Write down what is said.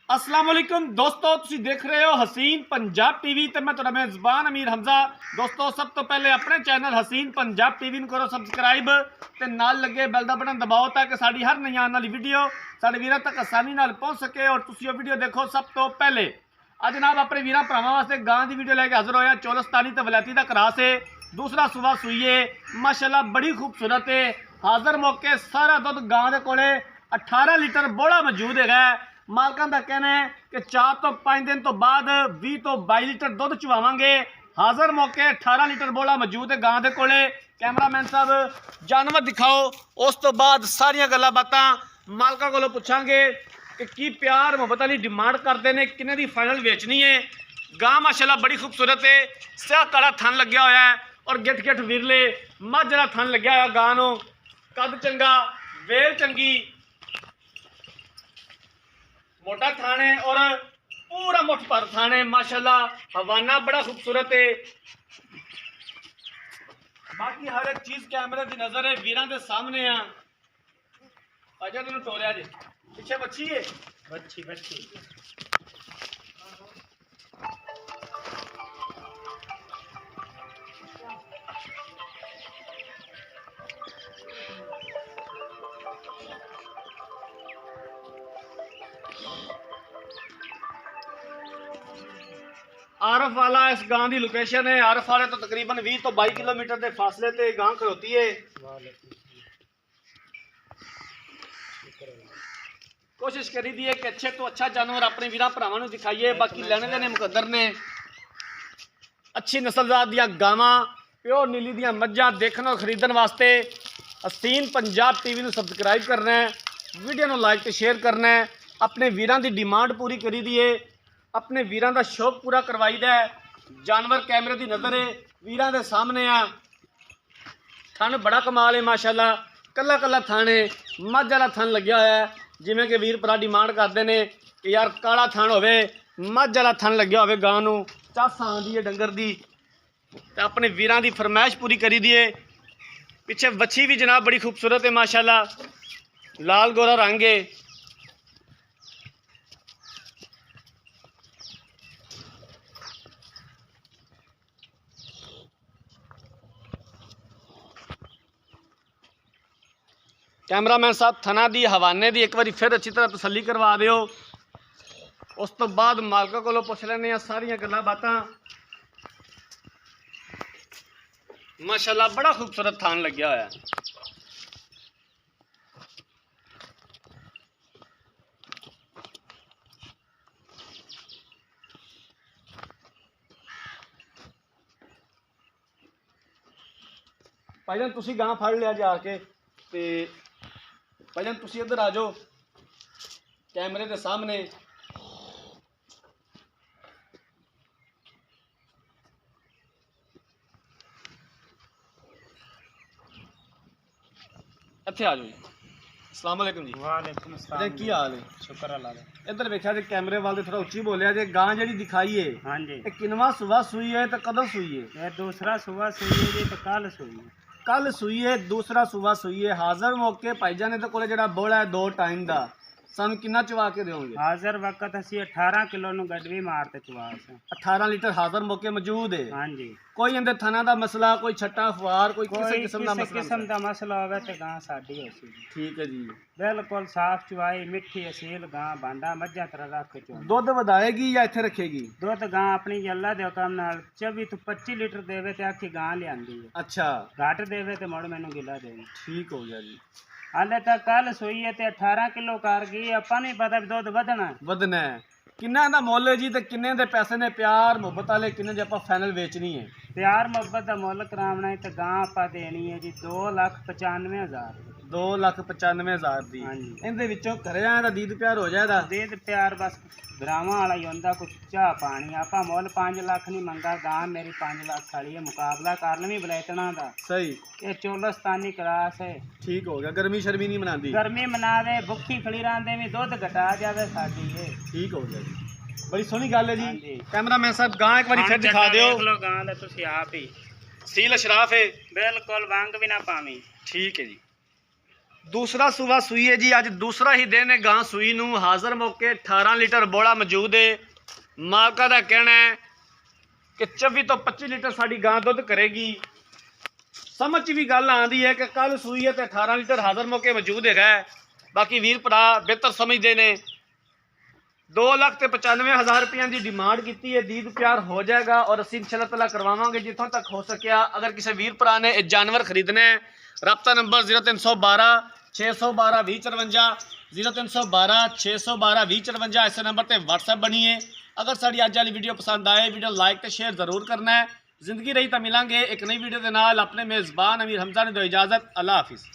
अस्सलाम वालेकुम दोस्तों, तुसीं देख रहे हो हसीन पंजाब टीवी ते मैं तुहाडा मेज़बान अमीर हमजा। दोस्तों, सब तो पहले अपने चैनल हसीन पंजाब टीवी नूं करो सबसक्राइब ते नाल लगे बैल दा बटन दबाओ ताकि साडी हर नई आने वाली वीडियो साडे वीरां तक आसानी नाल पहुंच सके और तुसीं वो वीडियो देखो सब तो पहले। अज जनाब अपने वीरां भरावां वास्ते गां दी वीडियो लैके हाज़र होया। चौलस्तानी ते वलैती दा क्रॉस है, दूसरा सुबह सूई माशाअल्लाह बड़ी खूबसूरत है। हाज़र मौके सारा दुध गां दे कोले 18 लीटर बोला मौजूद है। मालकां दा कहना है कि 4 तो 5 दिन तो बाद 20 तो 22 लीटर दुध चुवावांगे। हाज़र मौके 18 लीटर बोला मौजूद है गां दे कोले। कैमरामैन साहब जानवर दिखाओ, उस तो बाद सारियां गल्लां बातां मालकां कोलों पुछांगे कि की प्यार मुहब्बत वाली डिमांड करते हैं, किन्ने दी फाइनल बेचनी है। गां माशाअल्लाह बड़ी खूबसूरत है, स्याह काला थन लग्या होया है और गिट गिट विरले मझ वाला थन लग्या होया। गां नूं कद चंगा, वेल चंगी, मोटा थान है और पूरा मुठ पर थान है माशाल्लाह। हवाना बड़ा खूबसूरत है। बाकी हर एक चीज कैमरे की नजर है, वीरां दे सामने आ। अजा तेन टोरिया जी पीछे बच्ची है, बच्ची बच्ची आरफ वाला इस गांव की लोकेशन है। आरफ वाले तो तकरीबन 20 तो 22 किलोमीटर के फासले ते गांव खलोती है। कोशिश करी दी है कि अच्छे तो अच्छा जानवर अपने वीरां भरावां नूं दिखाइए। बाकी लेने देने मुकद्दर ने। अच्छी नस्लजात दियां गावां, प्योर नीली दियां मज्जां देखने और खरीदने वास्ते हसीन पंजाब टीवी नूं सबसक्राइब करना है, वीडियो नूं लाइक ते शेयर करना है। अपने वीरां दी डिमांड पूरी करी दी है, अपने वीरां दा शौक पूरा करवाईदा है। जानवर कैमरे की नज़र है, वीरां दे सामने आ। थन बड़ा कमाल है माशाअल्लाह, कला कला थन है, मझ वाला थन लग्या होया है। जिमें कि वीर भरा डिमांड करते हैं कि यार काला थन होवे, मझ वाला थन लग्या होवे, गां नूं चस आंदी है डंगर दी। ते अपने वीरां दी फरमाइश पूरी करी दी है। पिछे बच्छी भी जनाब बड़ी खूबसूरत है माशाअल्लाह, लाल गोरा रंग है। कैमरामैन साहब थना दी हवाने दी एक बार फिर अच्छी तरह तसल्ली करवा दिओ। उस तो बाद मालका कोलों पुछ लैने आ सारियां गल्लां बातां। माशाअल्लाह बड़ा खूबसूरत थान लग्या होया। भाईजान तुसी गां फड़ लिया जाके ते भाईजान तुसी इधर आ जाओ कैमरे के सामने। इत्थे आ जाओ जी। अस्सलाम वालेकुम जी। वालेकुम अस्सलाम। की हाल है? शुक्र अल्लाह दा। इधर वेख्या जे कैमरे वाले थोड़ा उच्ची बोलिया जे। गां जेहड़ी दिखाई है हाँ जी, ये किनवा सुबह सूई है तो कदों सूई है? ये दूसरा सुबह सूई है जी, तो कल सूई है। कल सूई है, दूसरा सुबह सूई है। हाज़र मौके भाईजान ने तो कोले जेड़ा बोला है 2 टाइम का सानू कितना चवा के दोगे? हाजिर वक्त असी 18 किलो नु गडवी मारते चुवा से। 18 लीटर हाज़र मौके मौजूद है। हाँ जी, कोई अंदर थना दा मसला, कोई छट्टा फवार, कोई किसी कोई किस्म दा किसी मसला किस्म नहीं? का मसला होवे ते गां साडी होसी। ठीक है जी। बिल्कुल साफ चुवाई, मिठी असील गां, बांडा मज्जा तरह रख के चुवा। दुध वधाएगी या इत्थे रखेगी? दुध गां अपनी अल्लाह दे हुकम नाल 24 तो 25 लीटर देवे ते आखी गां लियांदी है। अच्छा, घट देवे ते मुड़ मैनू गिला देवे। ठीक हो गया जी। हाले तक कल सूई है ते 18 किलो कर गई। ਆਪਾਂ नहीं पता भी दुध ਵਧਣਾ वधना है किन्ना दा मुੱਲ है जी ते किन्ने दे पैसे ने? प्यार मुहब्बत वाले किन्ने दे आपां फाइनल बेचनी है? प्यार मोहब्बत का मुल करावना है तो गां आप देनी है जी 2,95,000। 2,95,000 दी। हाँ जी, इहदे विचों घरे आया दा दीद प्यार हो जाएगा? दे प्यार बस भरावां वाला ही होंदा। कुछ चाह पानी आपा मुल 5 लाख नहीं मंगा। गां मेरी 5 लाख वाली है, मुकाबला कर लवी बलैतना दा। सही, ये चौलस्तानी क्रास है। ठीक हो गया। गर्मी शर्मी नहीं मनाती? गर्मी मनावे, भुखी खड़ी रहंदे भी दुध घटा जावे साडी है। ठीक हो गया जी, बड़ी सोहनी गल है हाँ जी। जी, कैमरामैन साहब गां एक बार फिर दिखा दिओ। देख लो गां दा तुसी आप ही। सील अशराफ है, बिल्कुल वांग भी ना पावी। ठीक है जी। दूसरा सूबा सूई है जी। अज दूसरा ही दिन है गां सूई नूं। हाज़र मौके 18 लीटर बोला मौजूद है। मालका का कहना है कि 24 तो 25 लीटर साड़ी गां दुध करेगी। समझ भी गल आती है कि कल सूई है तो 18 लीटर हाज़र मौके मौजूद है। बाकी वीर भरा बेहतर समझते हैं। 2,95,000 रुपये की डिमांड की है। दीद प्यार हो जाएगा और असीं इंशाअल्लाह तआला करवावांगे जितों तक हो सकिया। अगर किसी वीर भरा ने जानवर खरीदना है, रब्ता नंबर 0312 612 2054 0312 612 2054 इस नंबर पर व्हाट्सएप बनी है। अगर साड़ी अज वाली वीडियो पसंद आए, वीडियो लाइक तो शेयर जरूर करना है। जिंदगी रही तो मिलांगे एक नई वीडियो के नाल। अपने मेज़बान अमीर हमजा ने दो इजाज़त। अल्लाह हाफिज़।